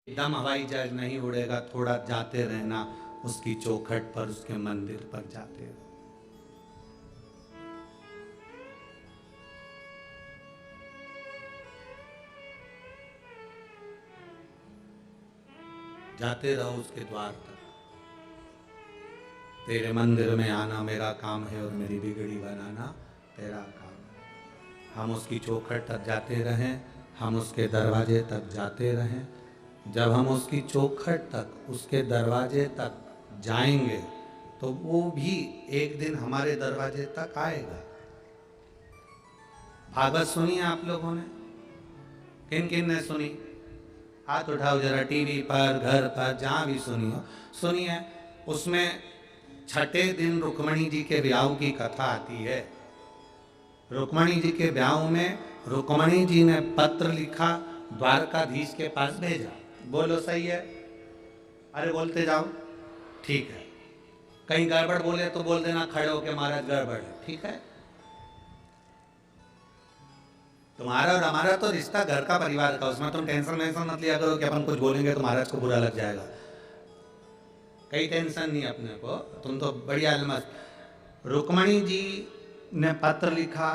एकदम हवाई जहाज नहीं उड़ेगा, थोड़ा जाते रहना उसकी चौखट पर, उसके मंदिर पर जाते रहो। जाते रहो उसके द्वार तक। तेरे मंदिर में आना मेरा काम है और मेरी बिगड़ी बनाना तेरा काम है। हम उसकी चौखट तक जाते रहें, हम उसके दरवाजे तक जाते रहें। जब हम उसकी चौखट तक, उसके दरवाजे तक जाएंगे तो वो भी एक दिन हमारे दरवाजे तक आएगा। भागवत सुनी आप लोगों ने? किन किन ने सुनी? हाथ उठाओ जरा। टीवी पर, घर पर, जहां भी सुनी हो, सुनिए। उसमें छठे दिन रुक्मणी जी के ब्याह की कथा आती है। रुक्मणी जी के ब्याह में रुक्मणी जी ने पत्र लिखा, द्वारकाधीश के पास भेजा। बोलो सही है? अरे बोलते जाओ। ठीक है। कहीं गड़बड़ बोले तो बोल देना खड़े होके, महाराज गड़बड़ है। ठीक है? तुम्हारा और हमारा तो रिश्ता घर का, परिवार का, उसमें तुम टेंशन मत लिया करो कि अपन कुछ बोलेंगे तो महाराज को बुरा लग जाएगा। कई टेंशन नहीं अपने को, तुम तो बढ़िया मस्त। रुक्मणी जी ने पत्र लिखा,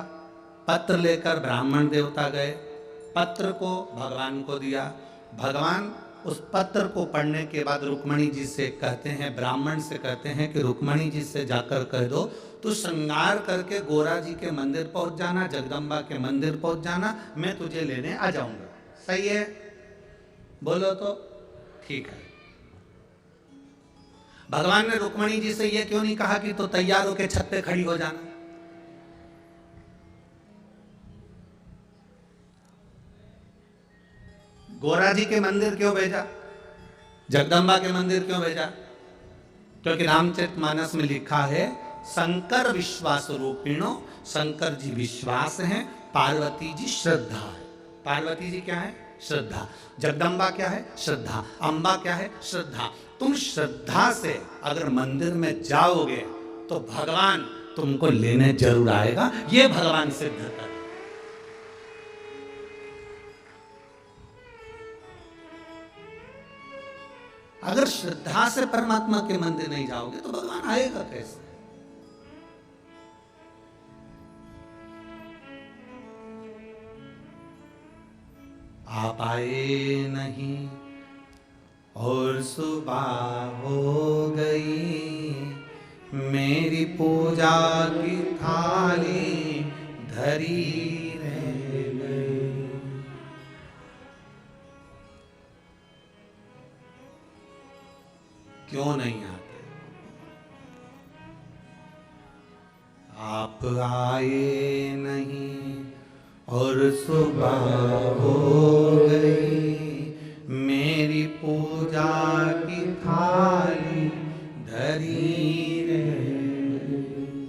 पत्र लेकर ब्राह्मण देवता गए, पत्र को भगवान को दिया। भगवान उस पत्र को पढ़ने के बाद रुक्मणी जी से कहते हैं, ब्राह्मण से कहते हैं कि रुक्मणी जी से जाकर कह दो तू श्रृंगार करके गोरा जी के मंदिर पहुंच जाना, जगदम्बा के मंदिर पहुंच जाना, मैं तुझे लेने आ जाऊंगा। सही है? बोलो तो। ठीक है। भगवान ने रुक्मणी जी से यह क्यों नहीं कहा कि तो तैयार होकर छत पे खड़ी हो जाना? गोरा जी के मंदिर क्यों भेजा? जगदम्बा के मंदिर क्यों भेजा? क्योंकि रामचरितमानस में लिखा है, शंकर विश्वास रूपिणो, शंकर जी विश्वास हैं, पार्वती जी श्रद्धा है। पार्वती जी क्या है? श्रद्धा। जगदम्बा क्या है? श्रद्धा। अम्बा क्या है? श्रद्धा। तुम श्रद्धा से अगर मंदिर में जाओगे तो भगवान तुमको लेने जरूर आएगा। ये भगवान सिद्ध कर। अगर श्रद्धा से परमात्मा के मंदिर नहीं जाओगे तो भगवान आएगा कैसे? आप आए नहीं और सुबह हो गई, मेरी पूजा की थाली धरी रह गई। क्यों नहीं आते? आप आए नहीं और सुबह हो गई, मेरी पूजा की थाली धरी रह गई।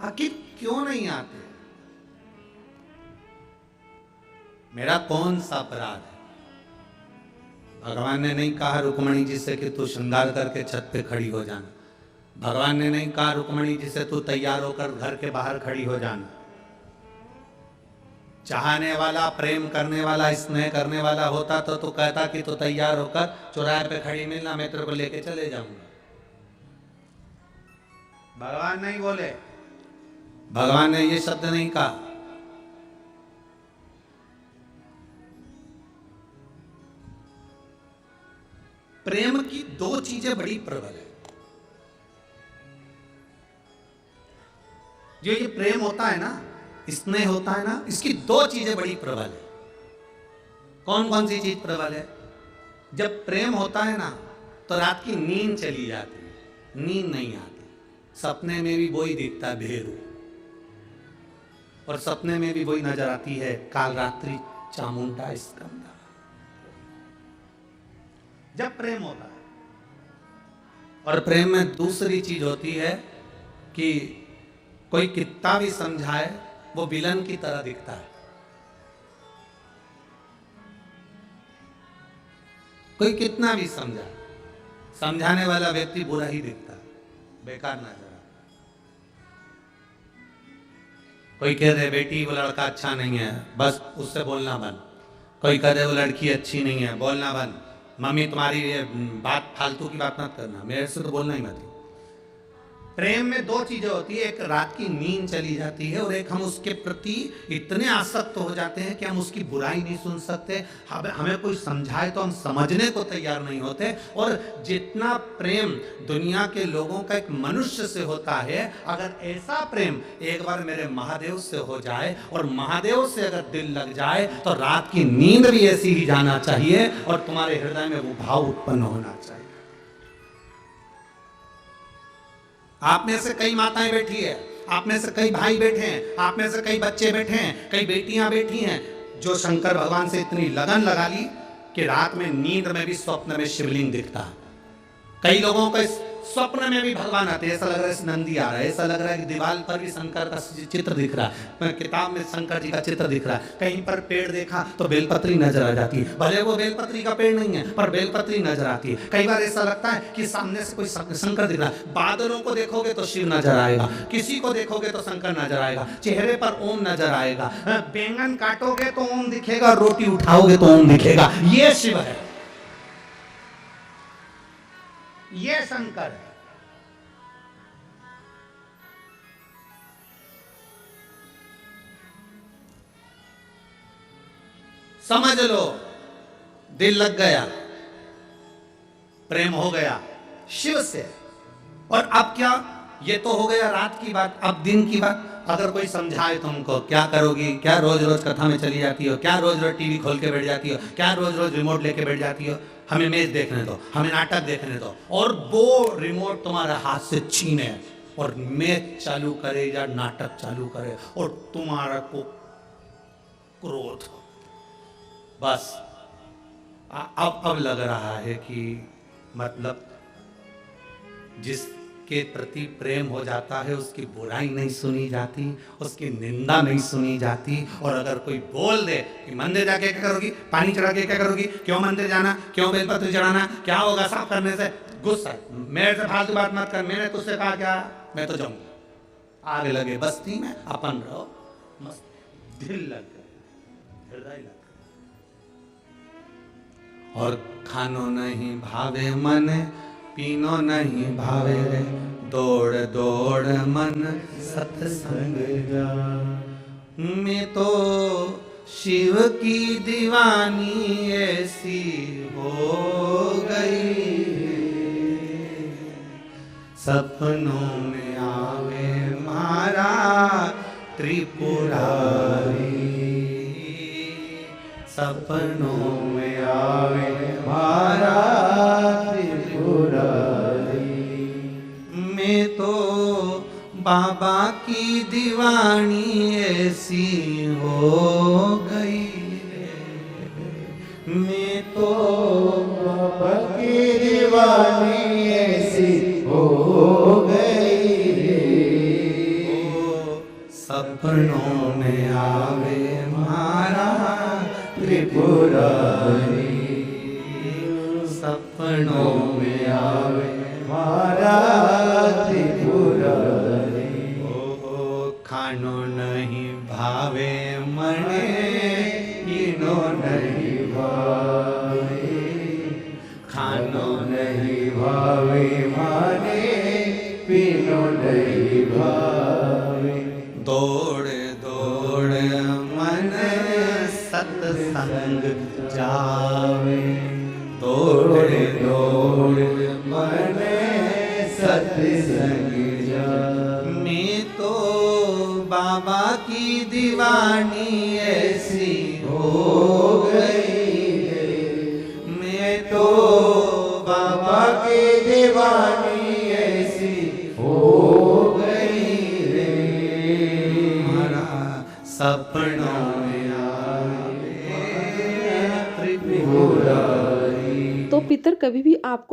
आखिर क्यों नहीं आते? मेरा कौन सा अपराध है? भगवान ने नहीं कहा रुक्मणी जी से कि तू श्रृंगार करके छत पे खड़ी हो जाना। भगवान ने नहीं कहा रुक्मणी जी से तू तैयार होकर घर के बाहर खड़ी हो जाना। चाहने वाला, प्रेम करने वाला, स्नेह करने वाला होता तो कहता कि तू तैयार होकर चौराहे पे खड़ी मिलना, मैं तेरे को लेके चले जाऊंगा। भगवान नहीं बोले, भगवान ने ये शब्द नहीं कहा। प्रेम की दो चीजें बड़ी प्रबल है। जो ये प्रेम होता है ना, स्नेह होता है ना, इसकी दो चीजें बड़ी प्रबल है। कौन कौन सी चीज प्रबल है? जब प्रेम होता है ना तो रात की नींद चली जाती है, नींद नहीं आती। सपने में भी वही दिखता भेरू, और सपने में भी वही नजर आती है काल रात्रि चामुंडा स्कंदा। जब प्रेम होता है। और प्रेम में दूसरी चीज होती है कि कोई कितना भी समझाए वो विलन की तरह दिखता है। कोई कितना भी समझाए, समझाने वाला व्यक्ति बुरा ही दिखता है, बेकार नजर आता। कोई कह रहे बेटी वो लड़का अच्छा नहीं है, बस उससे बोलना बंद। कोई कहे वो लड़की अच्छी नहीं है, बोलना बंद, मम्मी तुम्हारी ये बात फालतू की बात मत करना, मेरे से तो बोलना ही मत। प्रेम में दो चीजें होती है, एक रात की नींद चली जाती है और एक हम उसके प्रति इतने आसक्त हो जाते हैं कि हम उसकी बुराई नहीं सुन सकते, हमें कोई समझाए तो हम समझने को तैयार नहीं होते। और जितना प्रेम दुनिया के लोगों का एक मनुष्य से होता है, अगर ऐसा प्रेम एक बार मेरे महादेव से हो जाए और महादेव से अगर दिल लग जाए तो रात की नींद भी ऐसी ही जाना चाहिए और तुम्हारे हृदय में वो भाव उत्पन्न होना चाहिए। आप में से कई माताएं बैठी है, आप में से कई भाई बैठे हैं, आप में से कई बच्चे बैठे हैं, कई बेटियां बैठी हैं जो शंकर भगवान से इतनी लगन लगा ली कि रात में नींद में भी स्वप्न में शिवलिंग दिखता है। कई लोगों को स्वप्न में भी भगवान आते हैं, ऐसा लग रहा है नंदी आ रहा है, ऐसा लग रहा है कि दीवार पर भी शंकर का चित्र दिख रहा है, किताब में शंकर जी का चित्र दिख रहा है, कहीं पर पेड़ देखा तो बेलपत्री नजर आ जाती है, भले वो बेलपत्री का पेड़ नहीं है पर बेलपत्री नजर आती है। कई बार ऐसा लगता है कि सामने से कोई शंकर दिख रहा है, बादलों को देखोगे तो शिव नजर आएगा, किसी को देखोगे तो शंकर नजर आएगा, चेहरे पर ओम नजर आएगा, बैंगन काटोगे तो ओम दिखेगा, रोटी उठाओगे तो ओम दिखेगा। ये शिव है, ये शंकर है। समझ लो, दिल लग गया, प्रेम हो गया शिव से। और अब क्या, ये तो हो गया रात की बात, अब दिन की बात। अगर कोई समझाए तुमको, क्या करोगी, क्या रोज रोज कथा में चली जाती हो, क्या रोज रोज टीवी खोल के बैठ जाती हो, क्या रोज रोज रिमोट लेके बैठ जाती हो, हमें मैच देखने दो, हमें नाटक देखने दो, और वो रिमोट तुम्हारे हाथ से छीने और मैच चालू करे या नाटक चालू करे और तुम्हारा को क्रोध, बस अब लग रहा है कि मतलब जिसके प्रति प्रेम हो जाता है उसकी बुराई नहीं सुनी जाती, उसकी निंदा नहीं सुनी जाती। और अगर कोई बोल दे कि मंदिर जाके क्या करोगी, पानी चढ़ा के क्या करोगी, क्यों मंदिर जाना, क्यों बेलपत्र चढ़ाना, क्या होगा साफ करने से, गुस्सा, मेरे से फालतू बात मत कर, मैंने तुझसे कहा क्या, मैं तो जाऊंगा, आगे लगे बस्ती में अपन रहो मस्त, दिल लग गए, हृदय लग गए। और खानो नहीं भावे मन, पीनो नहीं भावे रे, दौड़ दौड़ मन सत्संग जा। मैं तो शिव की दीवानी ऐसी हो गई, सपनों में आवे मारा त्रिपुरारी, सपनों में आवे मारा त्रिपुरारी। मैं तो बाबा की दीवानी ऐसी हो गई, मैं तो बाबा की दीवानी ऐसी हो गई, सपनों में आवे मारा त्रिपुरारी, सपनों में आवे मारा त्रिपुरारी। ओ खानो नहीं भावे मने, पीनो नहीं भावे, खानो नहीं भावे माने, पीनो नहीं भावे, दौड़ दौड़ मन सत्संग जावे, दौड़ दौड़ मन सत्संग जावे। मैं तो बाबा की दीवानी ऐसी हो गई, मैं तो बाबा की दीवानी ऐसी हो गई रे, हमारा सपनों में आवे त्रिपुरारी। तो पितर कभी भी आपको